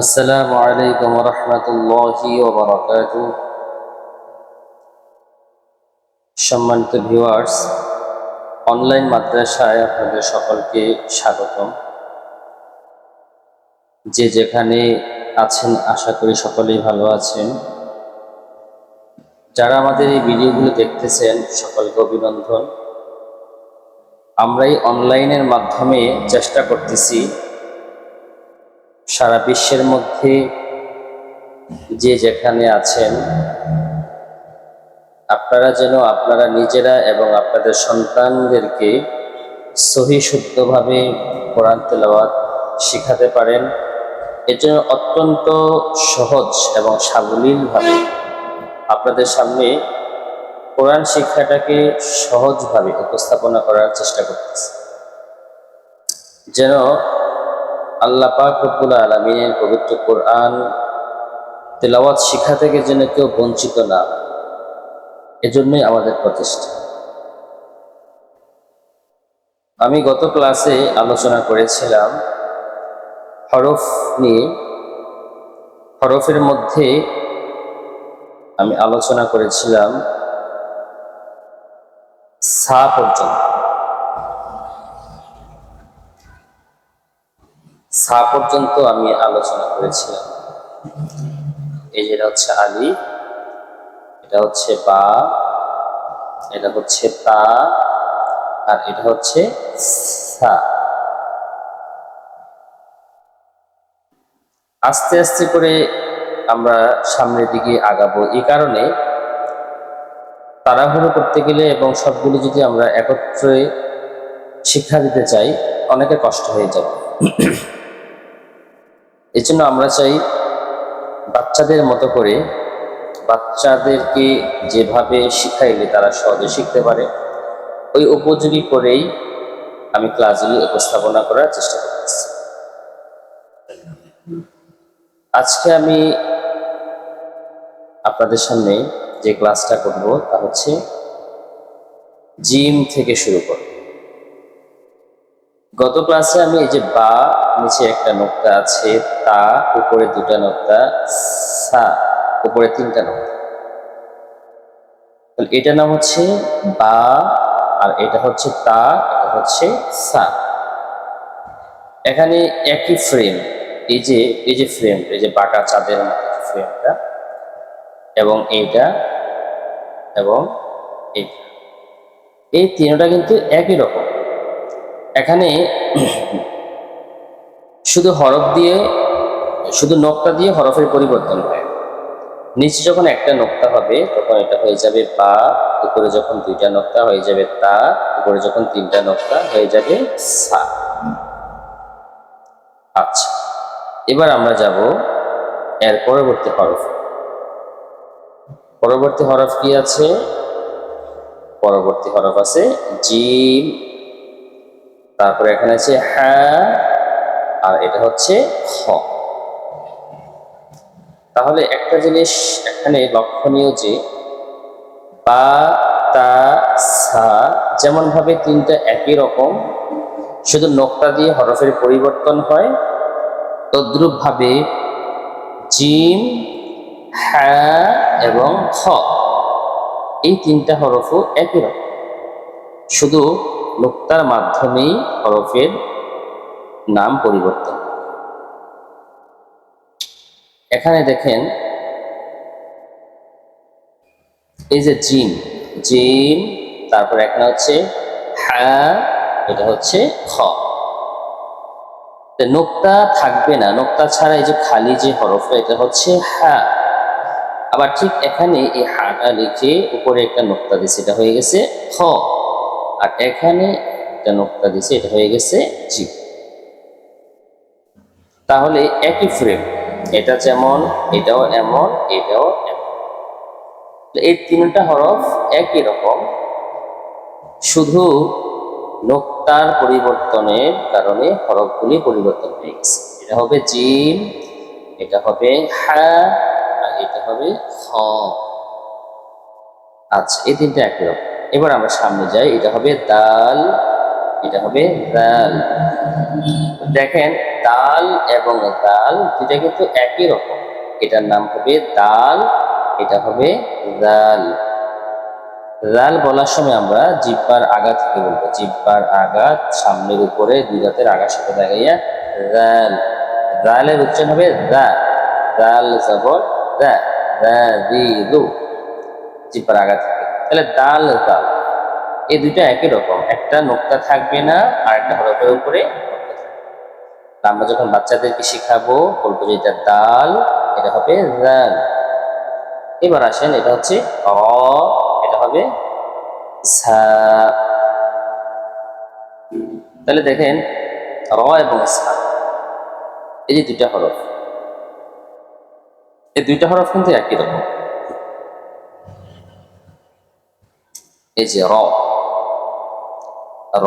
আসসালামু আলাইকুম ওয়া রাহমাতুল্লাহি ওয়া বারাকাতুহু। সম্মানিত ভিউয়ার্স, অনলাইন মাদ্রাসায় আপনাদের সকলকে স্বাগতম। যে যেখানে আছেন আশা করি সকলেই ভালো আছেন। যারা আমাদের এই ভিডিওগুলো দেখতেছেন সকলকে অভিনন্দন। আমরা এই অনলাইনের মাধ্যমে চেষ্টা করতেছি সারা বিশ্বের মধ্যে যে যেখানে আছেন আপনারা যেন আপনারা নিজেরা এবং আপনাদের সন্তানদেরকে সহি শুদ্ধভাবে কোরআন তেলাওয়াত শিখাতে পারেন। এর জন্য অত্যন্ত সহজ এবং সাবলীলভাবে আপনাদের সামনে কোরআন শিক্ষাটাকে সহজভাবে উপস্থাপনা করার চেষ্টা করতেছি, যেন আল্লাহ পাক রব্বুল আলামিনের পবিত্র কোরআন তেলাওয়াত শিক্ষা থেকে যেন কেউ বঞ্চিত না। এজন্যই আমাদের প্রচেষ্টা। আমি গত ক্লাসে আলোচনা করেছিলাম হরফ নিয়ে। হরফের মধ্যে আমি আলোচনা করেছিলাম সা পর্যন্ত। সা পর্যন্ত আমি আলোচনা করেছিলাম। এই যেটা হচ্ছে আলিফ, এটা হচ্ছে বা, এটা হচ্ছে তা, আর এটা হচ্ছে সা। আস্তে আস্তে করে আমরা সামনের দিকে আগাবো। এই কারণে তাড়াহুড়ো করতে গেলে এবং সবগুলো যদি আমরা একত্রে শিক্ষা দিতে চাই অনেকের কষ্ট হয়ে যাবে। এই জন্য আমরা চাই বাচ্চাদের মতো করে, বাচ্চাদেরকে যেভাবে শিখাইলে তারা সহজে শিখতে পারে ওই উপযোগী করেই আমি ক্লাসগুলি উপস্থাপনা করার চেষ্টা করতেছি। আজকে আমি আপনাদের সামনে যে ক্লাসটা করব তা হচ্ছে জিম থেকে শুরু করব। গত ক্লাসে আমি এই যে বা, নিচে একটা নোক্তা আছে, তা উপরে দুটা নোক্তা, সা উপরে তিনটা নোক্তা, এটা নাম হচ্ছে বা, আর এটা হচ্ছে তা, এটা হচ্ছে সা। এখানে একই ফ্রেম, এই যে ফ্রেম, এই যে বাঁকা চাঁদের মতো ফ্রেমটা, এবং এইটা এবং এইটা, এই তিনটা কিন্তু একই রকম। এখানে শুধু হরফ দিয়ে, শুধু নোক্তা দিয়ে হরফের পরিবর্তন হয়। নিচে যখন একটা নোক্তা হবে তখন এটা হয়ে যাবে বা, উপরে যখন দুইটা নোক্তা হয়ে যাবে তা, উপরে যখন তিনটা নোক্তা হয়ে যাবে সা। আচ্ছা, এবার আমরা যাব এর পরবর্তী হরফ। পরবর্তী হরফ কি আছে? পরবর্তী হরফ আছে জিম, তারপরে এখানে আছে হ্যাঁ, আর এটা হচ্ছে খ। তাহলে একটা জিনিস এখানে লক্ষণীয় যে বা, তা, সা যেমন ভাবে তিনটা একই রকম, শুধু নোক্তা দিয়ে হরফের পরিবর্তন হয়, তদ্রূপ ভাবে জিম, হ্যাঁ এবং খ এই তিনটা হরফও একই রকম, শুধু নোক্তার মাধ্যমেই হরফের নাম পরিবর্তন। এখানে দেখেন এই যে জিম, জিম, তারপর এখানে হচ্ছে হ্যাঁ, এটা হচ্ছে খ। নোক্তা থাকবে না, নোক্তা ছাড়া এই যে খালি যে হরফটা এটা হচ্ছে হ্যাঁ। আবার ঠিক এখানে এই হাটা লিখে উপরে একটা নোক্তা দিছে, এটা হয়ে গেছে খ, আর এখানে একটা নোক্তা দিছে, এটা হয়ে গেছে জি। তাহলে একই ফ্রেম, এটা যেমন এটাও এমন, এটাও এমন। এই তিনটা হরফ একই রকম, শুধু নোক্তার পরিবর্তনের কারণে হরফগুলি পরিবর্তন হয়ে গেছে। এটা হবে জিম, এটা হবে হ্যাঁ, আর এটা হবে খ। আচ্ছা, এই তিনটা একই রকম। এবার আমরা সামনে যাই, এটা হবে দাল, এটা হবে দাল। দেখেন দাল দাল এবং দাল দুটা কিন্তু একই রকম। এটার নাম হবে দাল, এটা হবে দাল। দাল বলার সময় আমরা জিহ্বার আগা থেকে বলবো, জিহ্বার আগা সামনের উপরে দুই দাঁতের আগার সাথে লাগাইয়া দাল। দালের উচ্চারণ হবে দা, দাল জবর দা, দা জিহ্বার আগা থেকে। তাহলে দাল দাল এই দুইটা একই রকম, একটা নোক্তা থাকবে না আর একটা হরফের উপরে নোক্তা থাকবে। আমরা যখন বাচ্চাদেরকে শিখাবো বলবো যে এটা দাল, এটা হবে দাল। এবার আসেন, এটা হচ্ছে র, এটা হবে ঝা। তাহলে দেখেন র এবং ঝা এই যে দুইটা হরফ, এই দুইটা হরফ কিন্তু একই রকম। এই যে র, র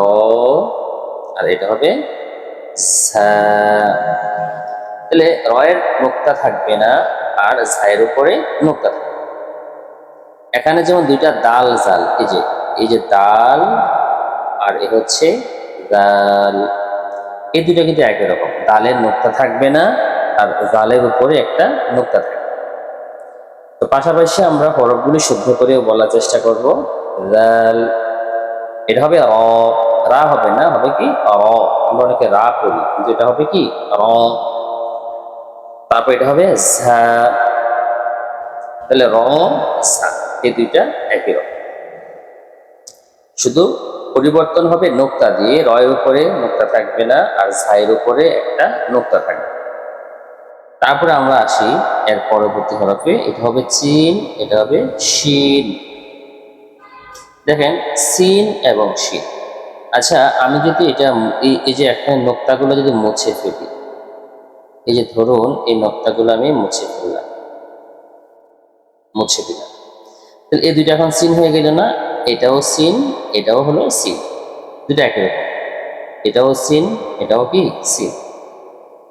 আর এটা হবে ঝা। তাহলে রয়ের নোক্তা থাকবে না আর ঝায়ের উপরে নোক্তা থাকবে। এখানে যেমন দুইটা দাল জাল, এই যে দাল আর এ হচ্ছে দাল, এই দুইটা কিন্তু একই রকম। দালের নোক্তা থাকবে না আর জালের উপরে একটা নোক্তা থাকবে। তো পাশাপাশি আমরা হরফগুলি শুদ্ধ করেও বলার চেষ্টা করব। দাল, এটা হবে র, রা হবে না, হবে কি র। আমরা অনেকে রা করি, কিন্তু এটা হবে কি র। তারপর এটা হবে ঝা। তাহলে র ঝা এই দুইটা একই রকম, শুধু পরিবর্তন হবে নোক্তা দিয়ে। রয়ের উপরে নোক্তা থাকবে না আর ঝায়ের উপরে একটা নোক্তা থাকবে। তারপরে আমরা আসি এর পরবর্তী হরফে, এটা হবে চিন, এটা হবে শিন। দেখেন সিন এবং শিন। আচ্ছা, আমি যদি এটা এই যে একটা নোক্তাগুলো যদি মুছে ফেলি, এই যে ধরুন এই নোক্তাগুলো আমি মুছে ফেললাম, মুছে দিলাম, তাহলে এই দুইটা এখন সিন হয়ে গেল না? এটাও সিন, এটাও হলো সিন, দুটো একই রকম। এটাও সিন, এটাও কি সিন।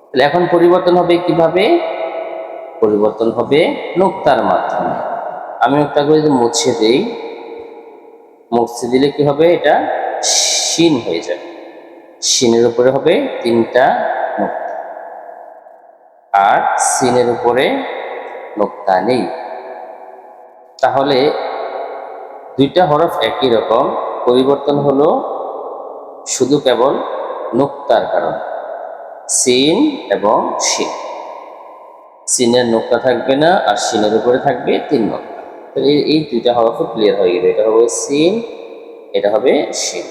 তাহলে এখন পরিবর্তন হবে কিভাবে? পরিবর্তন হবে নোক্তার মাধ্যমে। আমি নোক্তাগুলো যদি মুছে দেই, মুছে দিলে কি হবে? এটা শিন হয়ে যাবে। শিনের উপরে হবে তিনটা নোক্তা আর সিনের উপরে নোক্তা নেই। তাহলে দুইটা হরফ একই রকম, পরিবর্তন হলো শুধু কেবল নোক্তার কারণে, সিন এবং শিন। সিনের নোক্তা থাকবে না আর শিনের উপরে থাকবে তিন নোক্তা। তো এই দুইটা হরফ ক্লিয়ার হয়ে গেল, এটা হবে সিন, এটা হবে শিন।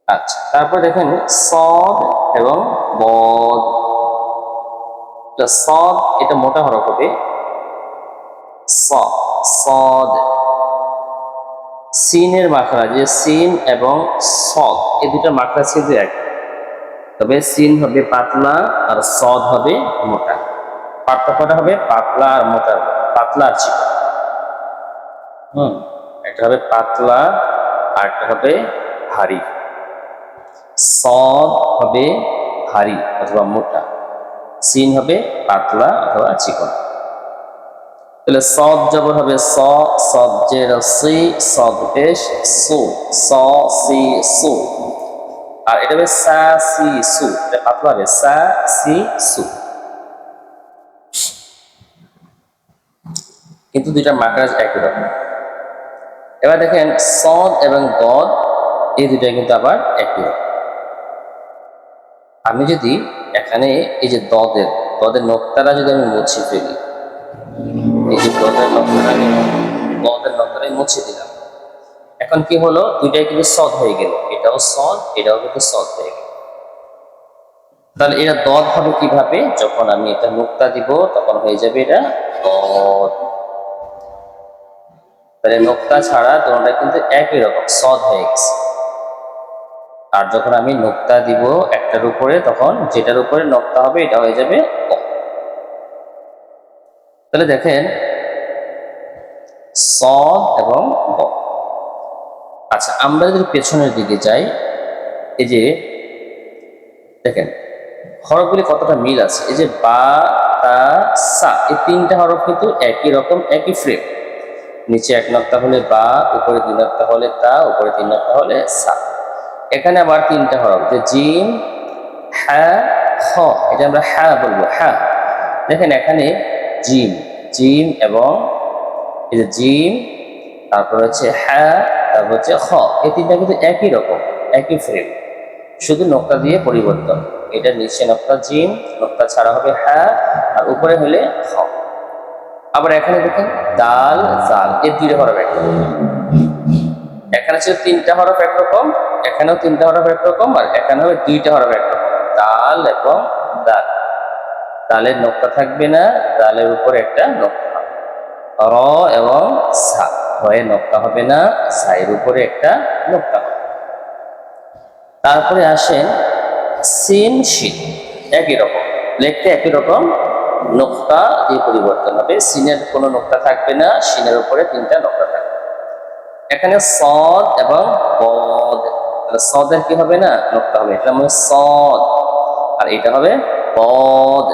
আচ্ছা, তারপর দেখেন সদ এবং বদ। সদ এটা মোটা হরফ হবে সদ। সিনের মাখরা, যে সিন এবং সদ এই দুটা মাখরা কিন্তু এক, তবে সিন হবে পাতলা আর সদ হবে মোটা। পার্থক্যটা হবে পাতলা আর মোটা, পাতলা আর চিকন। একটা হবে পাতলা আর একটা হবে ভারী। সদ হবে ভারী অথবা মোটা, সিন হবে পাতলা অথবা চিকন। তাহলে সদ জবর হবে স, সদ জের সি, সদ পেশ সু, স সি সু। আর এটা হবে সা সি সু, এটা পাতলা হবে সা সি সু। কিন্তু দুইটা মাখরাজ একই রকম। এবার দেখেন সদ এবং দদ এই দুইটা কিন্তু আবার একই রকম। আমি যদি এখানে এই যে দদের নোক্তাটা যদি আমি মুছে ফেলি, এই যে দদের নোক্তাটা মুছে দিলাম, এখন কি হলো? দুইটাই কিন্তু সদ হয়ে গেল, এটাও সদ, এটাও কিন্তু সদ হয়ে গেল। তাহলে এটা দদ হবে কিভাবে? যখন আমি এটা নোক্তা দিব তখন হয়ে যাবে এটা দদ। তাহলে নোক্তা ছাড়া তোমরা কিন্তু একই রকম সদ হয়ে গেছে। আর যখন আমি নোক্তা দিব একটার উপরে, তখন যেটার উপরে নোক্তা হবে এটা হয়ে যাবে দ। তাহলে দেখেন সদ এবং দ। আচ্ছা, আমরা যদি পেছনের দিকে যাই, এই যে দেখেন হরফগুলি কতটা মিল আছে। এই যে বা, তা, সা, এই তিনটা হরফ কিন্তু একই রকম, একই ফ্রেম। নিচে এক নোক্তা হলে বা, উপরে দুই নোক্তা হলে তা, উপরে তিন নোক্তা হলে সা। এখানে আবার তিনটা হরফ, যে জিম, হ্যাঁ খ, এটা আমরা হ্যাঁ বলবো হ্যাঁ। দেখেন এখানে জিম, জিম এবং এই যে জিম, তারপর হচ্ছে হ্যাঁ, তারপর হচ্ছে খ, এই তিনটা কিন্তু একই রকম, একই ফ্রেম, শুধু নোক্তা দিয়ে পরিবর্তন। এটা নিচে নোক্তা জিম, নোক্তা ছাড়া হবে হ্যাঁ, আর উপরে হলে খ। আবার এখানে দেখেন দাল জাল, এর দুইটা হরফ একরকম। এখানে ছিল তিনটা হরফ একরকম, এখানেও তিনটা হরফ একরকম, আর এখানে হবে দুইটা হরফ একরকম, দাল এবং দাল। দালের নোক্তা থাকবে না, দালের উপরে একটা নোক্তা হবে। র এবং সা, রয়ের নোক্তা হবে না, সাইয়ের উপরে একটা নোক্তা হবে। তারপরে আসেন সিন শিন, একই রকম, লিখতে একই রকম, নোক্তা দিয়ে পরিবর্তন হবে। সিনের কোনো নোক্তা থাকবে না, সিনের উপরে তিনটা নোক্তা থাকবে। এখানে সদ এবং বদ, সদের কি হবে না, নোক্তা হবে, এটা মানে সদ, আর এটা হবে বদ।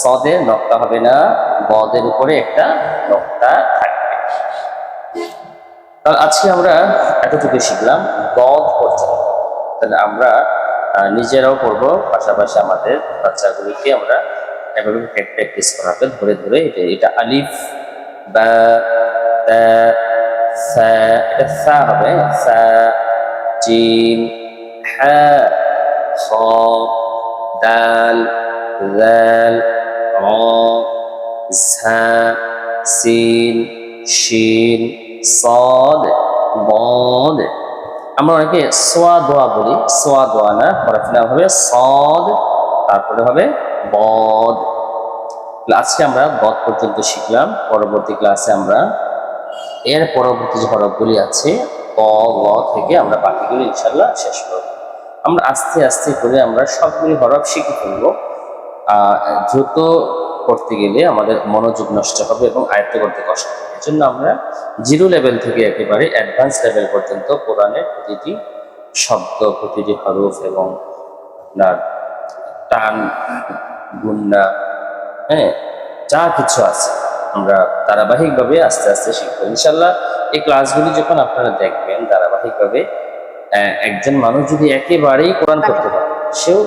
সদের নোক্তা হবে না, বদের উপরে একটা নোক্তা থাকবে। তাহলে আজকে আমরা এতটুকু শিখলাম বদ পর্যন্ত। তাহলে আমরা নিজেরাও পড়বো, পাশাপাশি আমাদের বাচ্চাগুলিকে আমরা এভাবে প্র্যাকটিস করাতে ধরে ধরে। এটা আলিফ বা তা সা, এটা সা হবে, সা, জিম, হা, খ, দাল, জাল, র, ঝা, সিন, শিন, সদ, বদ। আমরা অনেকে সোয়া দোয়া বলি, সোয়া দোয়া না, হরফের নাম হবে সদ, তারপরে হবে বদ। আজকে আমরা বদ পর্যন্ত শিখলাম। পরবর্তী ক্লাসে আমরা এর পরবর্তী যে হরফগুলি আছে ক গ থেকে আমরা বাকিগুলি ইনশাল্লাহ শেষ করব। আমরা আস্তে আস্তে করে আমরা সবগুলি হরফ শিখে ফেলব। দ্রুত করতে গেলে আমাদের মনোযোগ নষ্ট হবে এবং আয়ত্ত করতে কষ্ট হবে। এর জন্য আমরা জিরো লেভেল থেকে একেবারে অ্যাডভান্স লেভেল পর্যন্ত কোরআনের প্রতিটি শব্দ, প্রতিটি হরফ এবং আপনার টান, গুন্না, হ্যাঁ, যা কিছু আছে আমরা ধারাবাহিকভাবে আস্তে আস্তে শিখবো ইনশাল্লাহ। এই ক্লাসগুলি যখন আপনারা দেখবেন ধারাবাহিকভাবে, একজন মানুষ যদি একেবারেই কোরআন করতে পারে, সেও